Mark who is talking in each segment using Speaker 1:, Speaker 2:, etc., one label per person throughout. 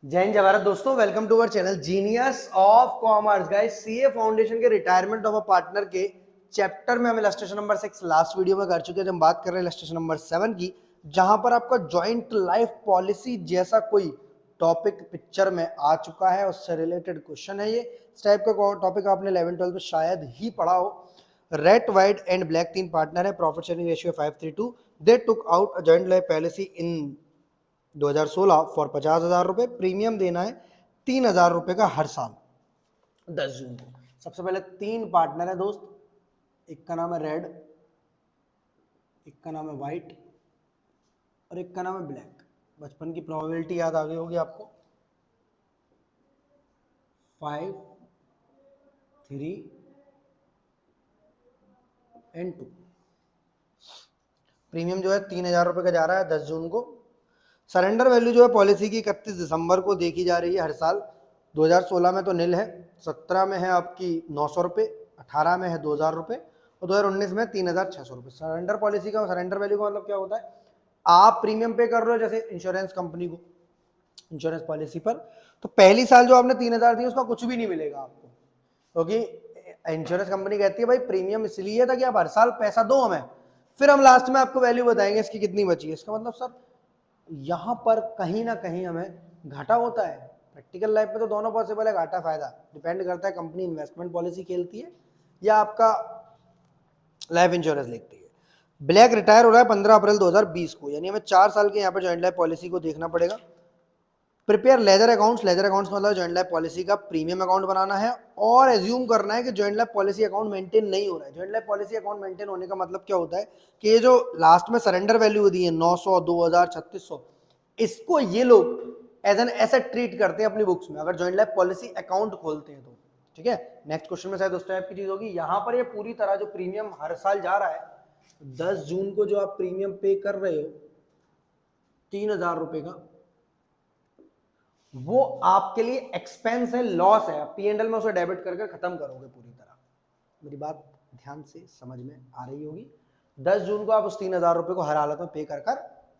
Speaker 1: जय हिंद जय भारत दोस्तों, welcome to our channel genius of commerce. Guys, CA foundation के रिटायरमेंट ऑफ अ पार्टनर के चैप्टर में हम इलस्ट्रेशन नंबर 6 लास्ट वीडियो में कर चुके थे। हम बात कर रहे हैं इलस्ट्रेशन नंबर 7 की, जहां पर आपका जॉइंट लाइफ पॉलिसी जैसा कोई टॉपिक पिक्चर में आ चुका है, उससे रिलेटेड क्वेश्चन है ये। इस टाइप का टॉपिक आपने 11-12 में शायद ही पढ़ा हो। रेड व्हाइट एंड ब्लैक तीन पार्टनर है, profit sharing ratio 5:3 they took out a joint life policy in 2016 for 50,000 रुपए। प्रीमियम देना है 3,000 रुपए का हर साल 10 जून को। सबसे पहले तीन पार्टनर है दोस्त, एक का नाम है रेड, एक का नाम है व्हाइट और एक का नाम है ब्लैक। बचपन की प्रोबेबिलिटी याद आ गई होगी आपको। 5, 3 एंड 2। प्रीमियम जो है 3,000 रुपए का जा रहा है 10 जून को। सरेंडर वैल्यू जो है पॉलिसी की 31 दिसंबर को देखी जा रही है हर साल। 2016 में तो नील है, 17 में है आपकी 900 रुपये, 18 में है 2,000 रुपये और 2019 में 3,600 रुपये। सरेंडर पॉलिसी का सरेंडर वैल्यू का मतलब क्या होता है? आप प्रीमियम पे कर रहे हो जैसे इंश्योरेंस कंपनी को, इंश्योरेंस पॉलिसी पर, तो पहली साल जो आपने 3,000 दिए उसका कुछ भी नहीं मिलेगा आपको, क्योंकि इंश्योरेंस कंपनी कहती है भाई प्रीमियम इसलिए था कि आप हर साल पैसा दो हमें, फिर हम लास्ट में आपको वैल्यू बताएंगे इसकी कितनी बची है। इसका मतलब सर यहां पर कहीं ना कहीं हमें घाटा होता है। प्रैक्टिकल लाइफ में तो दोनों पॉसिबल है, घाटा फायदा डिपेंड करता है कंपनी इन्वेस्टमेंट पॉलिसी खेलती है या आपका लाइफ इंश्योरेंस लिखती है। ब्लैक रिटायर हो रहा है 15 अप्रैल 2020 को, यानी हमें 4 साल के यहाँ पर जॉइंट लाइफ पॉलिसी को देखना पड़ेगा। Prepare ledger accounts, ledger accounts का मतलब जॉइंट लाइफ पॉलिसी का प्रीमियम अकाउंट बनाना है और एज्यूम करना है कि joint life policy account maintain नहीं हो रहा है। Joint life policy account maintain होने का मतलब क्या होता है कि ये जो लास्ट में सरेंडर वैल्यू दी है 900, 2,000, 3,600, इसको ये लोग एज एन एसेट ट्रीट करते हैं अपनी बुक्स में, अगर जॉइंट लाइफ पॉलिसी अकाउंट खोलते हैं तो। ठीक है, नेक्स्ट क्वेश्चन में शायद उस टाइप की चीज होगी। यहां पर ये पूरी तरह जो प्रीमियम हर साल जा रहा है 10 जून को जो आप प्रीमियम पे कर रहे हो 3,000 रुपए का, वो आपके लिए एक्सपेंस है, लॉस है। पी एंड एल में उसे डेबिट करके खत्म करोगे पूरी तरह। मेरी बात ध्यान से समझ में आ रही होगी। 10 जून को आप उस 3,000 रुपए को हर हालत में पे कर कर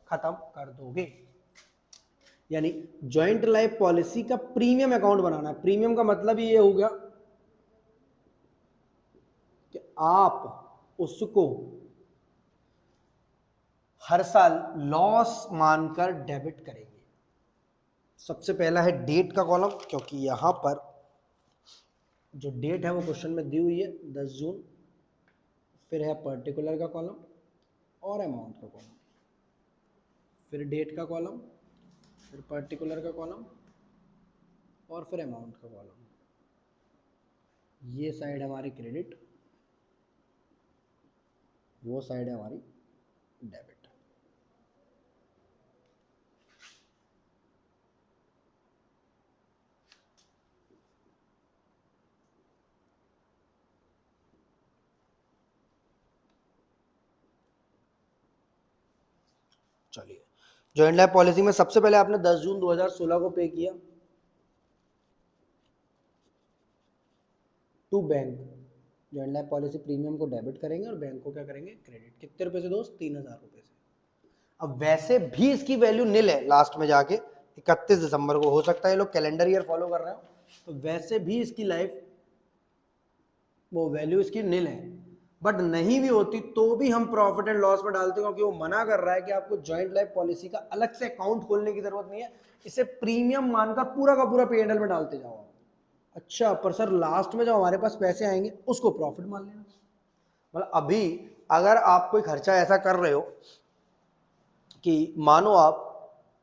Speaker 1: खत्म कर दोगे। यानी जॉइंट लाइफ पॉलिसी का प्रीमियम अकाउंट बनाना है। प्रीमियम का मतलब ये हो गया कि आप उसको हर साल लॉस मानकर डेबिट करेंगे। सबसे पहला है डेट का कॉलम, क्योंकि यहां पर जो डेट है वो क्वेश्चन में दी हुई है 10 जून। फिर है पर्टिकुलर का कॉलम और अमाउंट का कॉलम, फिर डेट का कॉलम, फिर पर्टिकुलर का कॉलम और फिर अमाउंट का कॉलम। ये साइड हमारी क्रेडिट, वो साइड है हमारी डेबिट। चलिए, जॉइंट लाइफ पॉलिसी में सबसे पहले आपने 10 जून 2016 को पे किया to bank. Joint life policy premium को डेबिट करेंगे और बैंक को क्या करेंगे? क्रेडिट। कितने रुपए से दोस्त? 3,000 रुपए से। अब वैसे भी इसकी वैल्यू नील है लास्ट में जाके 31 दिसंबर को। हो सकता है ये लोग कैलेंडर ईयर फॉलो कर रहे हो, तो वैसे भी इसकी लाइफ वो वैल्यू इसकी नील है। बट नहीं भी होती तो भी हम प्रॉफिट एंड लॉस में डालते हैं, क्योंकि वो मना कर रहा है कि आपको जॉइंट लाइफ पॉलिसी का अलग से अकाउंट खोलने की जरूरत नहीं है, इसे प्रीमियम मानकर पूरा का पूरा पीएनएल में डालते जाओ। अच्छा, पर सर लास्ट में जब हमारे पास पैसे आएंगे उसको प्रॉफिट मान लेना। मतलब अभी अगर आप कोई खर्चा ऐसा कर रहे हो कि मानो आप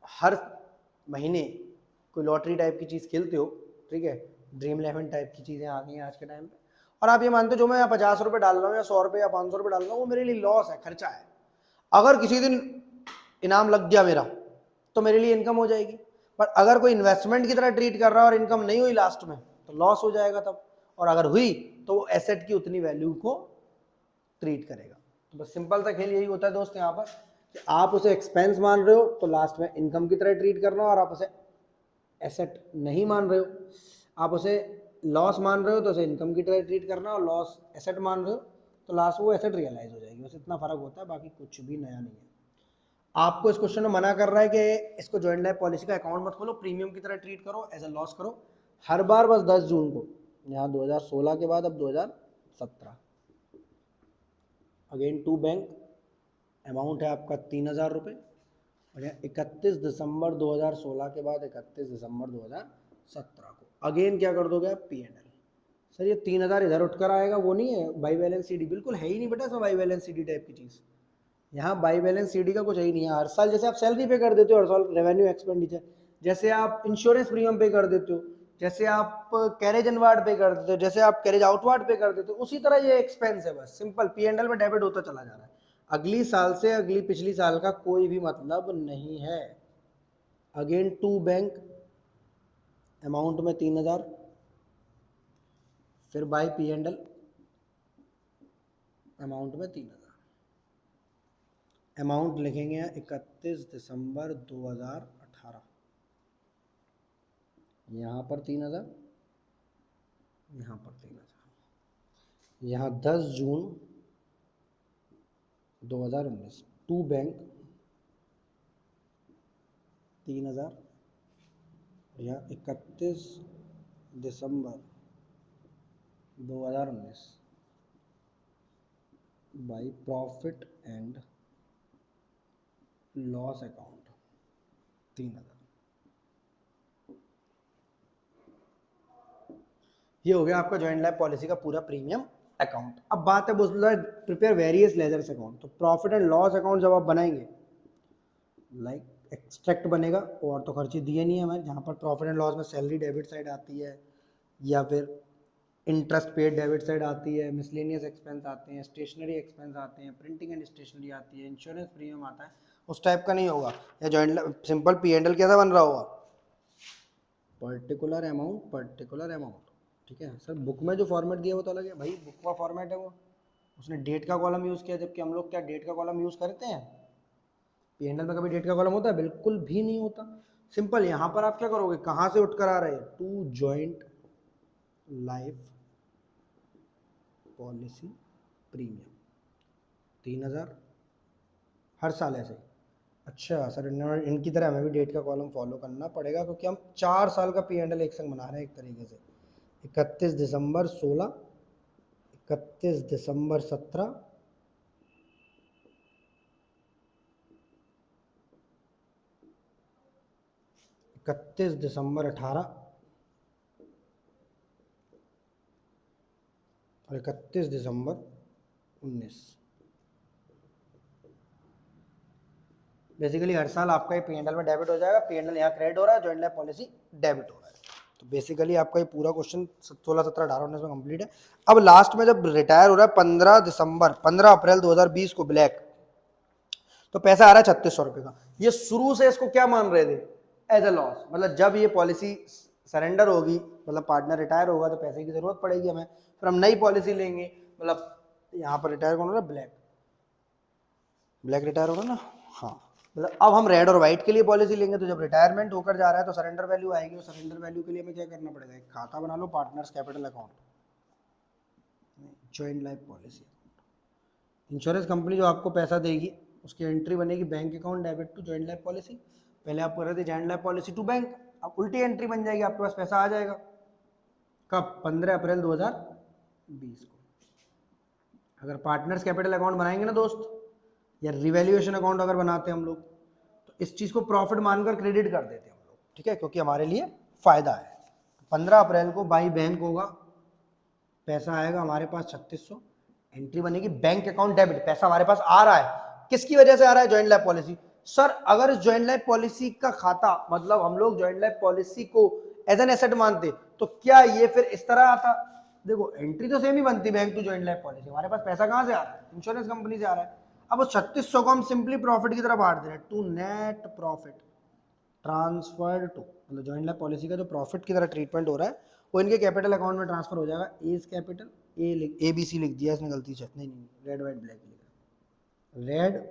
Speaker 1: हर महीने कोई लॉटरी टाइप की चीज खेलते हो, ठीक है, ड्रीम 11 टाइप की चीजें आ गई हैं आज के टाइम पे, और आप ये मानते हो जो मैं 50 रुपए डाल रहा हूँ या 100 रुपए या 500 रुपए डाल रहा हूँ वो मेरे लिए लॉस है, खर्चा है। अगर किसी दिन इनाम लग गया मेरा तो मेरे लिए इनकम हो जाएगी। पर अगर कोई इन्वेस्टमेंट की तरह ट्रीट कर रहा है और इनकम नहीं हुई लास्ट में, तो लॉस हो जाएगा तब, और अगर हुई तो वो एसेट की उतनी वैल्यू को ट्रीट करेगा। तो बस सिंपल सा खेल यही होता है दोस्त यहाँ पर कि आप उसे एक्सपेंस मान रहे हो तो लास्ट में इनकम की तरह ट्रीट करना, और आप उसे एसेट नहीं मान रहे हो, आप उसे लॉस मान रहे हो तो उसे इनकम की तरह ट्रीट करना, और लॉस एसेट मान रहे हो तो लास्ट वो एसेट रियलाइज हो जाएगी। बस इतना फर्क होता है, बाकी कुछ भी नया नहीं है। आपको इस क्वेश्चन में मना कर रहा है कि इसको जॉइंट लाइफ पॉलिसी का अकाउंट मत खोलो, प्रीमियम की तरह ट्रीट करो, एज अ लॉस करो हर बार, बस 10 जून को। यहाँ 2016 के बाद अब 2017, अगेन टू बैंक, अमाउंट है आपका 3000 रुपये, और यहाँ 31 दिसंबर 2016 के बाद 31 दिसंबर 2017 को अगेन क्या कर दोगे आप, P&L। सर ये 3000 इधर उठकर आएगा, वो नहीं है बाई बैलेंस सीडी, बिल्कुल है ही नहीं बेटा सब बाई बैलेंस सीडी टाइप की चीज। यहाँ बाई बैलेंस सीडी का कुछ है ही नहीं है। हर साल जैसे आप सैलरी पे कर देते हो, हर साल रेवेन्यू एक्सपेंडिचर, जैसे आप इंश्योरेंस प्रीमियम पे कर देते हो, जैसे आप कैरेज इनवार्ड पे कर देते हो, जैसे आप कैरेज आउटवार्ड पे कर देते हो, उसी तरह ये एक्सपेंस है, बस सिंपल P&L में डेबिट होता चला जा रहा है। अगली साल से अगली पिछली साल का कोई भी मतलब नहीं है। अगेन टू बैंक, अमाउंट में 3000, फिर बाय P&L, अमाउंट में 3000, अमाउंट लिखेंगे 31 दिसंबर 2018, यहाँ पर 3000, यहाँ पर 3000, यहाँ 10 जून 2019, टू बैंक 3000, यहाँ 31 दिसंबर 2019 by profit and loss account 3000। ये हो गया आपका जॉइंट लाइफ पॉलिसी का पूरा प्रीमियम अकाउंट। अब बात है बोल रहा है प्रिपेयर वेरियस लेजर्स अकाउंट, तो प्रॉफिट एंड लॉस अकाउंट जब आप बनाएंगे, लाइक एक्सट्रैक्ट बनेगा, और तो खर्चे दिए नहीं है हमें, जहाँ पर प्रॉफिट एंड लॉस में सैलरी डेबिट साइड आती है, या फिर इंटरेस्ट पेड डेबिट साइड आती है, मिसलेनियस एक्सपेंस आते हैं, स्टेशनरी एक्सपेंस आते हैं, प्रिंटिंग एंड स्टेशनरी आती है, इंश्योरेंस प्रीमियम आता है, उस टाइप का नहीं होगा। या जॉइंट सिंपल P&L कैसा बन रहा होगा, पर्टिकुलर अमाउंट, ठीक है सर। बुक में जो फॉर्मेट दिया वो तो अलग है भाई, बुक का फॉर्मेट है वो, उसने डेट का कॉलम यूज़ किया, जबकि हम लोग क्या डेट का कॉलम यूज़ करते हैं? P&L में कभी डेट का कॉलम होता है? बिल्कुल भी नहीं होता। सिंपल यहाँ पर आप क्या करोगे, कहाँ से उठकर आ रहे हैं, to joint life policy premium 3000 हर साल ऐसे। अच्छा सर इनकी तरह हमें भी डेट का कॉलम फॉलो करना पड़ेगा, क्योंकि हम 4 साल का P&L एक संग बना रहे हैं एक तरीके से। 31 दिसंबर 16, 31 दिसंबर 17, 31 दिसंबर 18 और 31 दिसंबर 19। बेसिकली हर साल आपका ये P&L में डेबिट हो जाएगा, P&L यहाँ क्रेडिट हो रहा है, जॉइंट लाइफ पॉलिसी डेबिट हो रहा है। तो बेसिकली आपका ये पूरा क्वेश्चन 16, 17, 18, 19 में कंप्लीट है। अब लास्ट में जब रिटायर हो रहा है 15 अप्रैल 2020 को ब्लैक, तो पैसा आ रहा है 3600 रुपए का। ये शुरू से इसको क्या मान रहे थे, एज अ लॉस, मतलब जब ये पॉलिसी सरेंडर होगी, मतलब पार्टनर रिटायर होगा तो पैसे की जरूरत पड़ेगी हमें, फिर हम नई पॉलिसी लेंगे, मतलब यहाँ पर रिटायर कौन हो रहा है, ब्लैक रिटायर होगा ना, हाँ। मतलब अब हम रेड और व्हाइट के लिए पॉलिसी लेंगे, तो जब रिटायरमेंट होकर जा रहा है तो सरेंडर वैल्यू आएगी, और सरेंडर वैल्यू के लिए हमें क्या करना पड़ेगा, एक खाता बना लो, partners capital account, joint life policy. Insurance company जो आपको पैसा देगी उसकी एंट्री बनेगी bank account debit to joint life policy. पहले आप कर रहे थे joint life policy to bank, अब उल्टी एंट्री बन जाएगी, आपके पास पैसा आ जाएगा कब, 15 अप्रैल 2020 को। अगर पार्टनर्स कैपिटल अकाउंट बनाएंगे ना दोस्त, या रिवैल्यूएशन अकाउंट अगर बनाते हैं हम लोग, तो इस चीज को प्रॉफिट मानकर क्रेडिट कर देते हैं हम लोग, ठीक है, क्योंकि हमारे लिए फायदा है। 15 अप्रैल को बाई बैंक होगा, पैसा आएगा हमारे पास 3600, एंट्री बनेगी बैंक अकाउंट डेबिट, पैसा हमारे पास आ रहा है, किसकी वजह से आ रहा है, जॉइंट लाइफ पॉलिसी। सर अगर जॉइंट लाइफ पॉलिसी का खाता, मतलब हम लोग जॉइंट लाइफ पॉलिसी को एज एन एसेट मानते, तो क्या ये फिर इस तरह आता, देखो एंट्री तो सेम ही बनती, bank to joint life policy, हमारे पास पैसा कहां से आ रहा है, इंश्योरेंस कंपनी से आ रहा है। अब उस 3600 को हम सिंपली प्रॉफिट की तरफ बांट दे रहे हैं, to net profit transfer to, मतलब जॉइंट लाइफ पॉलिसी का जो प्रॉफिट की तरह ट्रीटमेंट हो रहा है वो इनके कैपिटल अकाउंट में ट्रांसफर हो जाएगा। As capital, A B C लिख दिया इसने गलती से, नहीं रेड वाइट ब्लैक लिखा, रेड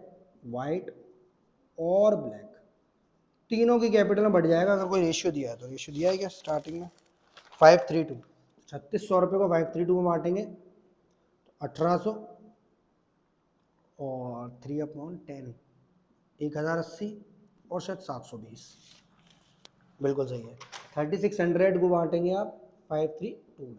Speaker 1: वाइट और ब्लैक तीनों की कैपिटल में बढ़ जाएगा। अगर कोई रेशियो दिया है तो, रेशियो दिया है क्या स्टार्टिंग में, 532, 3600 रुपये को 532 में बांटेंगे तो 1800 और 3/10 1080 और शायद 720, बिल्कुल सही है। 3600 को बांटेंगे आप 532 में।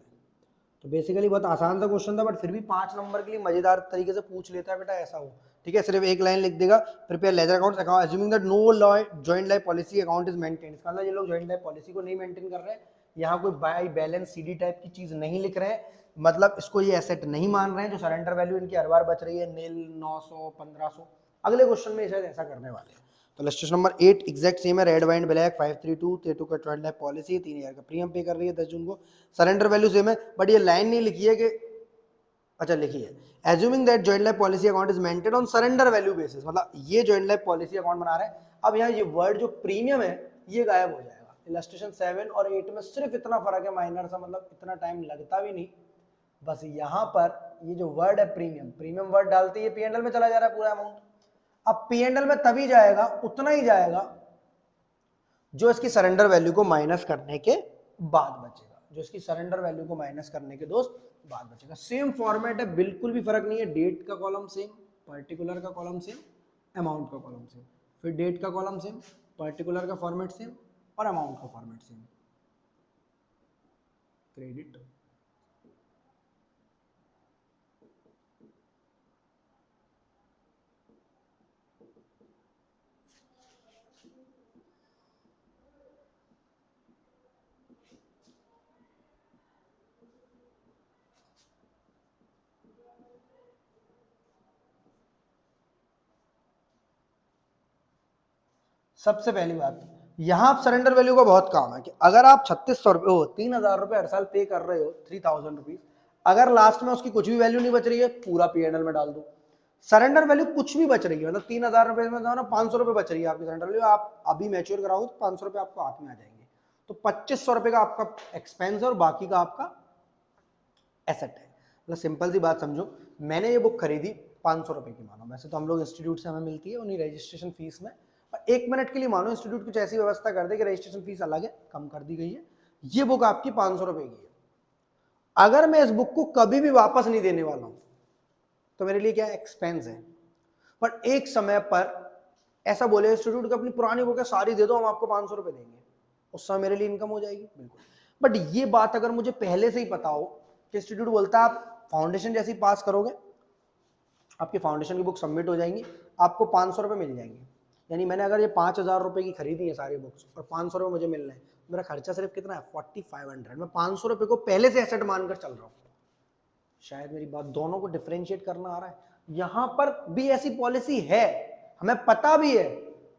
Speaker 1: तो बेसिकली बहुत आसान सा क्वेश्चन था, बट फिर भी 5 नंबर के लिए मजेदार तरीके से पूछ लेता है बेटा, ऐसा हो। ठीक है, सिर्फ एक लाइन लिख देगा, prepare ledger accounts account assuming that no joint life policy account is maintain. इसका मतलब ये लोग जॉइंट लाइफ पॉलिसी को नहीं मेंटेन कर रहे हैं, यहाँ कोई बाय बैलेंस सीडी टाइप की चीज नहीं लिख रहे हैं, मतलब इसको ये एसेट नहीं मान रहे हैं। जो सरेंडर वैल्यू इनकी हर बार बच रही है नील, 900, 1500, अगले क्वेश्चन में शायद ऐसा करने वाले हैं। तो लिस्ट नंबर 8 एग्जैक्ट सेम है, रेड वाइन ब्लैक 532, तेटू का जॉइंट लाइफ पॉलिसी 3000 का प्रीमियम पे कर रही है 10 जून को, सरेंडर वैल्यू सेम है, बट ये लाइन नहीं लिखी है कि, अच्छा लिखी है assuming that joint life policy account is maintained on surrender value basis, मतलब ये joint life policy account बना रहे हैं। अब यहाँ ये वर्ड जो प्रीमियम है ये गायब हो जाएगा। इलस्ट्रेशन 7 और 8 में सिर्फ इतना फर्क है माइनर सा, मतलब इतना टाइम लगता भी नहीं, बस यहाँ पर ये जो वर्ड है प्रीमियम, प्रीमियम वर्ड डालते ही P&L में चला जा रहा है पूरा अमाउंट। अब P&L में तभी जाएगा, उतना ही जाएगा जो इसकी सरेंडर वैल्यू को माइनस करने के बाद बचेगा, जो इसकी सरेंडर वैल्यू को माइनस करने के दोस्त बाद बचेगा। सेम फॉर्मेट है, बिल्कुल भी फर्क नहीं है, डेट का कॉलम सेम, पर्टिकुलर का कॉलम सेम, अमाउंट का कॉलम सेम, फिर डेट का कॉलम सेम, पर्टिकुलर का फॉर्मेट सेम और अमाउंट का फॉर्मेट सेम। क्रेडिट सबसे पहली बात, यहां सरेंडर वैल्यू का बहुत काम है कि अगर आप 3600 रुपए 3000 रुपए हर साल पे कर रहे हो, 3000 रुपीज, अगर लास्ट में उसकी कुछ भी वैल्यू नहीं बच रही है, पूरा P&L में डाल दो। सरेंडर वैल्यू कुछ भी बच रही है, मतलब 3000 रुपए में ना 500 रुपए बच रही है आपकी सरेंडर वैल्यू, आप अभी मैच्योर कराओ तो 500 रुपए आपको हाथ में आ जाएंगे, तो 2500 रुपए का आपका एक्सपेंस है और बाकी का आपका एसेट है। मतलब सिंपल सी बात समझो, मैंने ये बुक खरीदी 500 रुपए की मानो, वैसे तो हम लोग इंस्टीट्यूट से हमें मिलती है उन्हीं रजिस्ट्रेशन फीस में, और 1 मिनट के लिए मानो इंस्टीट्यूट कुछ ऐसी व्यवस्था कर दे कि रजिस्ट्रेशन फीस अलग है, कम कर दी गई है, ये बुक आपकी 500 रुपए की है। अगर मैं इस बुक को कभी भी वापस नहीं देने वाला हूं तो मेरे लिए क्या एक्सपेंस है, पर एक समय पर ऐसा बोले इंस्टीट्यूट की अपनी पुरानी बुक है सारी दे दो, हम आपको 500 रुपए देंगे, उस समय मेरे लिए इनकम हो जाएगी बिल्कुल। बट ये बात अगर मुझे पहले से ही पता हो कि इंस्टीट्यूट बोलता है आप फाउंडेशन जैसी पास करोगे, आपकी फाउंडेशन की बुक सबमिट हो जाएंगी, आपको 500 रुपए मिल जाएंगे, यानी मैंने अगर ये 5000 रुपए की खरीदी है सारी बुक्स और 500 रुपए मुझे मिल रहे हैं, मेरा खर्चा सिर्फ कितना है 4500, मैं 500 रुपए को पहले से एसेट मानकर चल रहा हूं। शायद मेरी बात दोनों को डिफरेंशिएट करना आ रहा है। यहां पर भी ऐसी पॉलिसी है, हमें पता भी है,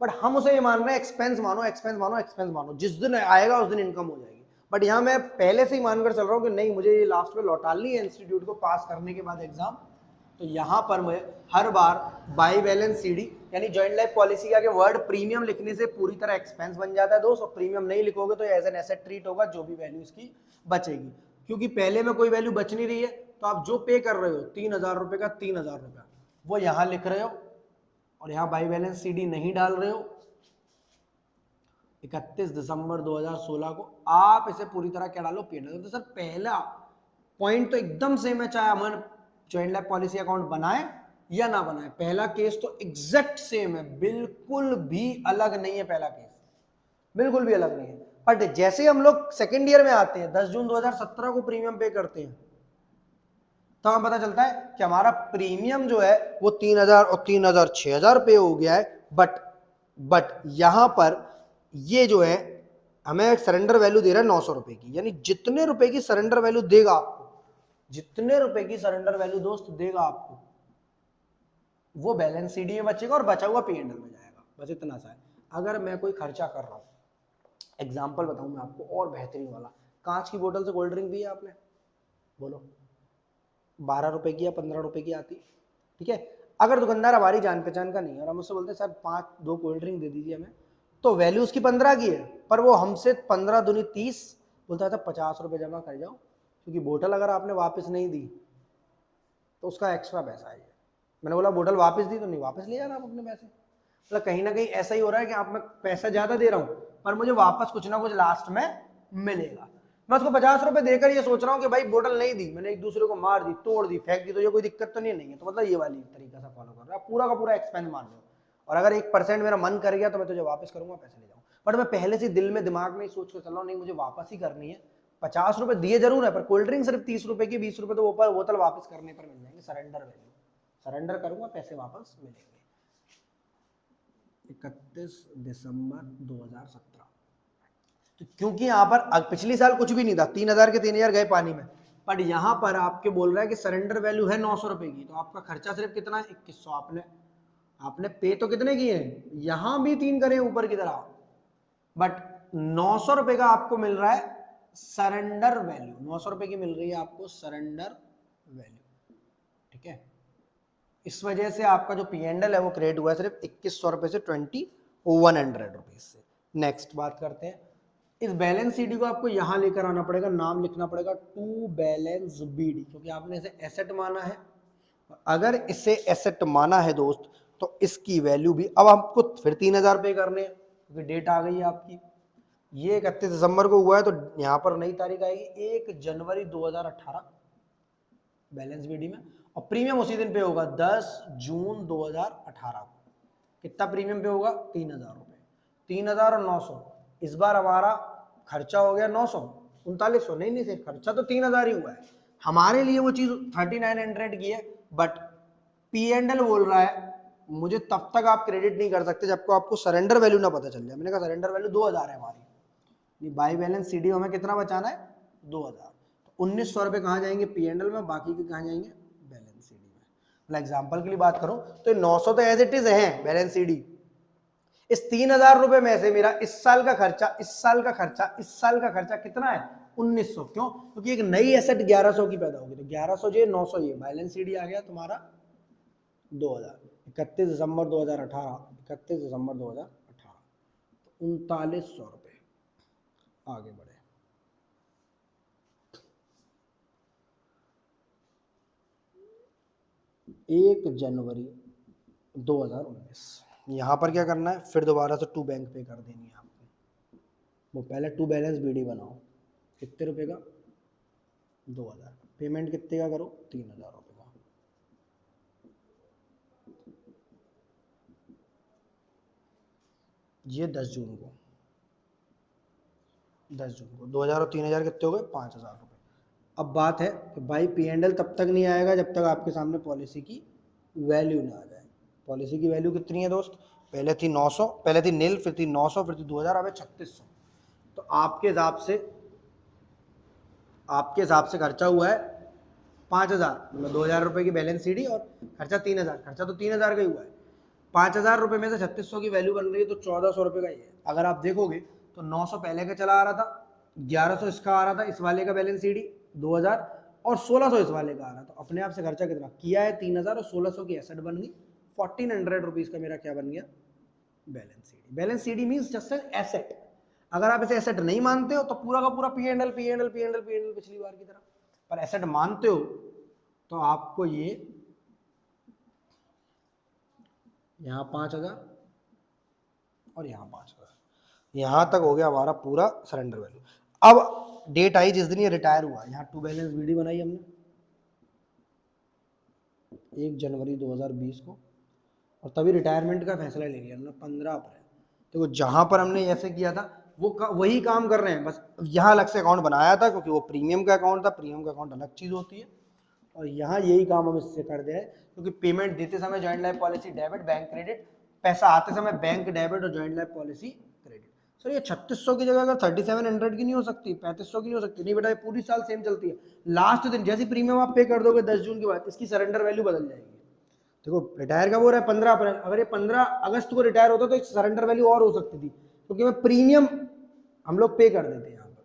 Speaker 1: बट हम उसे ये मान रहे हैं एक्सपेंस मानो, एक्सपेंस मानो, एक्सपेंस मानो, जिस दिन आएगा उस दिन इनकम हो जाएगी। बट यहां मैं पहले से ही मानकर चल रहा हूं कि नहीं, मुझे ये लास्ट में लौटानी है इंस्टीट्यूट को पास करने के बाद एग्जाम, तो यहां पर मैं हर बार बाई बैलेंस सीडी यानी जॉइंट लाइफ पॉलिसी के आगे वर्ड प्रीमियम लिखने से पूरी तरह एक्सपेंस बन जाता है दोस्त, और प्रीमियम नहीं लिखोगे तो एज एन एसेट ट्रीट होगा, जो भी वैल्यू इसकी बचेगी, क्योंकि पहले में कोई वैल्यू बच नहीं रही है, तो आप जो पे कर रहे हो 3000 रुपए का 3000 रुपया वो यहां लिख रहे हो, और यहां बाई बैलेंस सीडी नहीं डाल रहे हो। 31 दिसंबर 2016 को आप इसे पूरी तरह क्या डालो P&L। तो सर पहला पॉइंट तो एकदम सेम है, चाहे अमन जॉइंट लाइफ पॉलिसी अकाउंट बनाए या ना बनाए, पहला केस तो एग्जैक्ट सेम है, बिल्कुल भी अलग नहीं है, पहला केस बिल्कुल भी अलग नहीं है। बट जैसे हम लोग सेकेंड ईयर में आते हैं, 10 जून 2017 को प्रीमियम पे करते हैं, तो हमें पता चलता है कि हमारा प्रीमियम जो है वो 3000 और 3000 6000 पे हो गया है। बट यहां पर ये जो है हमें सरेंडर वैल्यू दे रहा है 900 रुपए की, यानी जितने रुपए की सरेंडर वैल्यू देगा आपको, जितने रुपए की सरेंडर वैल्यू दोस्त देगा आपको, वो बैलेंस सीडी में बचेगा और बचा हुआ P&L में जाएगा, बस इतना सा है। अगर मैं कोई खर्चा कर रहा हूं, एग्जाम्पल बताऊं मैं आपको और बेहतरीन वाला, कांच की बोतल से कोल्ड ड्रिंक पी है आपने, बोलो 12 रुपए की या 15 रुपए की आती, ठीक है। अगर दुकानदार हमारी जान पहचान का नहीं है और हम उससे बोलते हैं सर 2 कोल्ड ड्रिंक दे दीजिए हमें, तो वैल्यू उसकी 15 की है, पर वो हमसे 15 दूनी 30 बोलता था 50 रुपए जमा कर जाओ, क्योंकि बोतल अगर आपने वापस नहीं दी तो उसका एक्स्ट्रा पैसा है। मैंने बोला बोतल वापस दी तो नहीं वापस ले जाना आप अपने पैसे, मतलब कहीं ना कहीं ऐसा ही हो रहा है कि आप मैं पैसा ज्यादा दे रहा हूं पर मुझे वापस कुछ ना कुछ लास्ट में मिलेगा। मैं उसको 50 रुपए देकर ये सोच रहा हूँ कि भाई बोतल नहीं दी, मैंने एक दूसरे को मार दी, तोड़ दी, फेंक दी, तो ये कोई दिक्कत तो नहीं है, तो मतलब ये वाली तरीका से फॉलो कर रहा है, पूरा का पूरा एक्सपेंस मान लो। और अगर 1% मेरा मन कर गया तो मैं तुझे वापस करूंगा, पैसे ले जाऊंगा। बट मैं पहले से दिल में दिमाग में सोच कर चल रहा हूँ नहीं मुझे वापस ही करनी है, 50 रुपए दिए जरूर है पर कोल्ड ड्रिंक सिर्फ 30 रुपए की, 20 रुपए तो ऊपर बोतल वापस करने पर मिल जाएंगे, सरेंडर वैल्यू, सरेंडर करूंगा पैसे वापस मिलेंगे। 31 दिसंबर 2017। तो क्योंकि यहां पर पिछली साल कुछ भी नहीं था, 3000 के 3000 गए पानी में, बट यहां पर आपके बोल रहा है कि सरेंडर वैल्यू है 900 रुपए की, तो आपका खर्चा सिर्फ कितना है 2100। आपने पे तो कितने किए हैं, यहां भी 3 करे ऊपर की तरह, बट 900 रुपए का आपको मिल रहा है सरेंडर वैल्यू, 900 रुपए की मिल रही है आपको सरेंडर वैल्यू, ठीक है। इस वजह से आपका जो P&L है वो क्रिएट हुआ है सिर्फ 2100 रुपए से 2100 रुपीज से। नेक्स्ट बात करते हैं, इस बैलेंस सीडी को आपको यहां लेकर आना पड़ेगा, नाम लिखना पड़ेगा टू बैलेंस बीडी, क्योंकि आपने इसे एसेट माना है। अगर इसे एसेट माना है दोस्त तो इसकी वैल्यू भी अब आपको फिर 3000 पे करने हैं, क्योंकि डेट आ गई है आपकी, ये 31 दिसंबर को हुआ है तो यहां पर नई तारीख आएगी 1 जनवरी 2018 बैलेंस बीडी में, और प्रीमियम उसी दिन पे होगा 10 जून 2018 को। कितना प्रीमियम पे होगा 3000 रुपए, 3000 और 900, इस बार हमारा खर्चा हो गया 900, 3900 नहीं सिर्फ खर्चा तो 3000 ही हुआ है, हमारे लिए वो चीज 3900 की है, बट P&L बोल रहा है मुझे तब तक आप क्रेडिट नहीं कर सकते जब को आपको सरेंडर वैल्यू ना पता चल जाए। मैंने कहा सरेंडर वैल्यू 2000 है हमारी, बाई बैलेंस सीडी हमें कितना बचाना है 2000, तो 1900 रुपए कहाँ जाएंगे P&L में, बाकी के कहाँ जाएंगे बैलेंस सीडी में। मतलब एग्जांपल के लिए बात करूं तो 900 तो एज इट इज है बैलेंस सीडी, इस 3000 रुपए में से मेरा इस साल का खर्चा, इस साल का खर्चा, इस साल का खर्चा कितना है 1900, क्यों, क्योंकि एक नई एसेट 1100 की पैदा होगी, तो 1100 जो 900 ये बैलेंस सीडी आ गया तुम्हारा 2000, 31 दिसंबर 2018, 31 दिसंबर 2018, तो 3900 रुपए। आगे बढ़े, 1 जनवरी 2019, यहां पर क्या करना है, फिर दोबारा से टू बैंक पे कर देनी है आपको, वो पहले टू बैलेंस बीडी बनाओ, कितने रुपए का 2000, पेमेंट कितने का करो 3000 रुपए का, ये 10 जून को, 10 जून को 2000 और 3000 कितने हो गए 5000 रुपए। अब बात है कि भाई P&L तब तक नहीं आएगा जब तक आपके सामने पॉलिसी की वैल्यू ना आ जाए। पॉलिसी की वैल्यू कितनी है दोस्त, पहले थी 900, पहले थी नील, फिर थी 900, फिर थी 2000, अब है 3600, तो आपके हिसाब से खर्चा हुआ है 5000, मतलब 2000 रुपए की बैलेंस सीडी और खर्चा 3000, खर्चा तो 3000 का ही हुआ है, 5000 रुपए में से 3600 की वैल्यू बन रही है तो 1400 रुपए का ही है। अगर आप देखोगे तो 900 पहले का चला आ रहा था, 1100 इसका आ रहा था, इस वाले का बैलेंस सीडी 2000, और 1600 इस वाले का आ रहा था, तो अपने आप से खर्चा कितना किया है 3000 और 1600 की एसेट बन गई 1400 रुपीज का मेरा क्या बन गया balance CD. Balance CD means just an asset, अगर आप इसे एसेट नहीं मानते हो तो पूरा का पूरा P&L पिछली बार की तरह, पर एसेट मानते हो तो आपको ये यहां 5000 और यहां 5000, यहां तक हो गया हमारा पूरा सरेंडर वैल्यू। अब डेट आई जिस दिन ये रिटायर हुआ, यहां टू बैलेंस बीडी बनाई हमने 1 जनवरी 2020 को, और तभी रिटायरमेंट का फैसला ले लिया हमने 15 अप्रैल। देखो जहां पर हमने ऐसे किया था वो वही काम कर रहे हैं, बस यहाँ अलग से अकाउंट बनाया था क्योंकि वो प्रीमियम का अकाउंट था, प्रीमियम का अकाउंट अलग चीज होती है, और यहाँ यही काम हम इससे कर दे रहे हैं, क्योंकि पेमेंट देते समय joint life policy debit bank credit, पैसा आते समय बैंक डेबिट और joint life policy credit. Sir ये 3600 की जगह अगर 3700 की नहीं हो सकती, 3500 की नहीं हो सकती, नहीं बेटा ये पूरी साल सेम चलती है, लास्ट दिन जैसे प्रीमियम आप पे कर दोगे 10 जून के बाद इसकी सरेंडर वैल्यू बदल जाएगी। देखो रिटायर का वो रहा है 15 अप्रैल, अगर ये 15 अगस्त को रिटायर होता तो सरेंडर वैल्यू और हो सकती थी, क्योंकि मैं प्रीमियम हम लोग पे कर देते हैं यहाँ पर,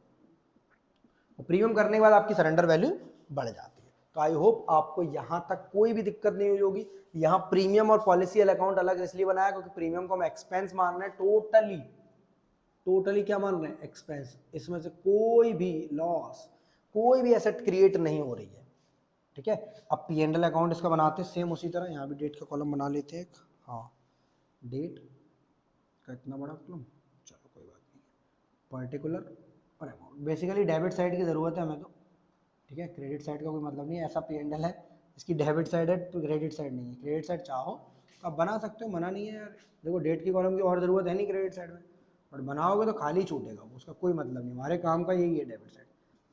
Speaker 1: प्रीमियम करने के बाद आपकी सरेंडर वैल्यू बढ़ जाती है। तो आई होप आपको यहाँ तक कोई भी दिक्कत नहीं हुई होगी। यहाँ प्रीमियम और पॉलिसी अकाउंट अलग इसलिए बनाया क्योंकि प्रीमियम को हम एक्सपेंस मान रहे हैं, टोटली क्या मान रहे हैं एक्सपेंस, इसमें से कोई भी लॉस कोई भी एसेट क्रिएट नहीं हो रही है, ठीक है। अब P&L अकाउंट इसका बनाते हैं सेम उसी तरह, यहाँ भी डेट का कॉलम बना लेते हैं एक, हाँ डेट का इतना बड़ा कॉलम, चलो कोई बात नहीं, पर्टिकुलर और अमाउंट, बेसिकली डेबिट साइड की जरूरत है हमें तो, ठीक है, क्रेडिट साइड का कोई मतलब नहीं है। ऐसा P&L है इसकी डेबिट साइड है तो क्रेडिट साइड नहीं है, क्रेडिट साइड चाहो तो आप बना सकते हो, मना नहीं है यार। देखो डेट की कॉलम की और ज़रूरत है नहीं क्रेडिट साइड में, बट बनाओगे तो खाली छूटेगा, उसका कोई मतलब नहीं। हमारे काम का यही है डेबिट साइड।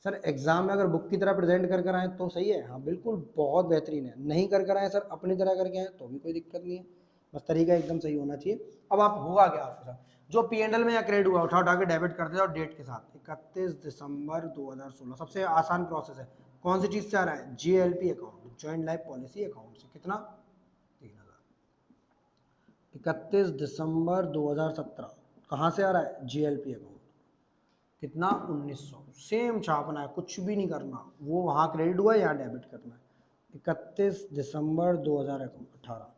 Speaker 1: सर एग्जाम में अगर बुक की तरह प्रेजेंट कर कर आए तो सही है, हाँ बिल्कुल बहुत बेहतरीन है। नहीं कर कर आए सर, अपनी तरह करके आए तो भी कोई दिक्कत नहीं है, बस तरीका एकदम सही होना चाहिए। अब आप होगा क्या आपके साथ, जो P&L में या क्रेडिट हुआ उठा उठा के डेबिट कर दिया और डेट के साथ 31 दिसंबर 2016। सबसे आसान प्रोसेस है। कौन सी चीज से आ रहा है, GLP account, joint life policy account से। कितना, 3000। 31 दिसंबर 2017 कहाँ से आ रहा है, GLP अकाउंट। कितना, 1900। सेम छापना है, कुछ भी नहीं करना, वो वहां क्रेडिट हुआ यहाँ डेबिट करना है। 31 दिसंबर 2018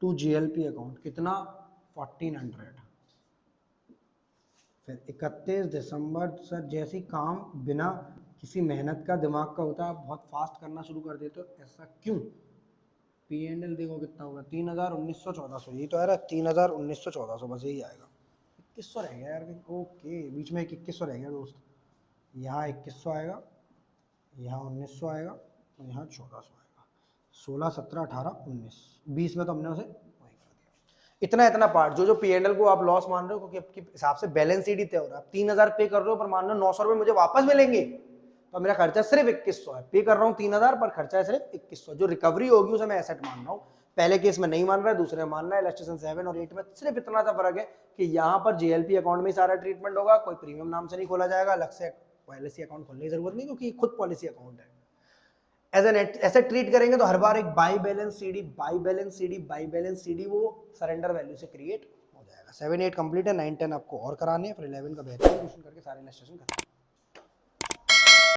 Speaker 1: टू GLP अकाउंट, कितना, 1400। फिर 31 दिसंबर, सर जैसी काम बिना किसी मेहनत का दिमाग का होता है, आप बहुत फास्ट करना शुरू कर देते हो, ऐसा क्यों। P&L देखो कितना होगा, 3000, 1900, 1400, यही तो आ रहा है, 3000, 1900, 1400, बस यही आएगा। 2100 रह गया यार, ओके बीच में 2100 रह गया दोस्त। यहाँ 2100 आएगा, यहाँ 1900 आएगा, और यहाँ 1400 आएगा। 16, 17, 18, 19, 20 में तो हमने उसे वही कर दिया। इतना पार्ट जो P&L को आप लॉस मान रहे हो, क्योंकि आपके हिसाब से बैलेंस शीट ही तय हो रहा है। आप 3000 पे कर रहे हो, पर मान लो 900 रुपए मुझे वापस मिलेंगे, तो मेरा खर्चा सिर्फ 2100 है। पे कर रहा हूँ 3000, पर खर्चा है सिर्फ 2100। जो रिकवरी होगी उसे मैं एसेट मान रहा हूँ। पहले केस में नहीं मान रहा है, दूसरे में मान रहा है। इलस्ट्रेशन 7 और 8 में सिर्फ इतना सा फर्क है कि यहाँ पर GLP अकाउंट में सारा ट्रीटमेंट होगा, कोई प्रीमियम नाम से नहीं खोला जाएगा, अलग से पॉलिसी अकाउंट खोलने की जरूरत नहीं, क्योंकि खुद पॉलिसी अकाउंट है। एज एन ऐसे ट्रीट करेंगे तो हर बार एक बाई बैलेंस CD वो सरेंडर वैल्यू से क्रिएट हो जाएगा। 7, 8 कंप्लीट है, 9, 10 आपको और कराने हैं, फिर 11 का बेहतर क्वेश्चन करके सारे इलस्ट्रेशन खत्म।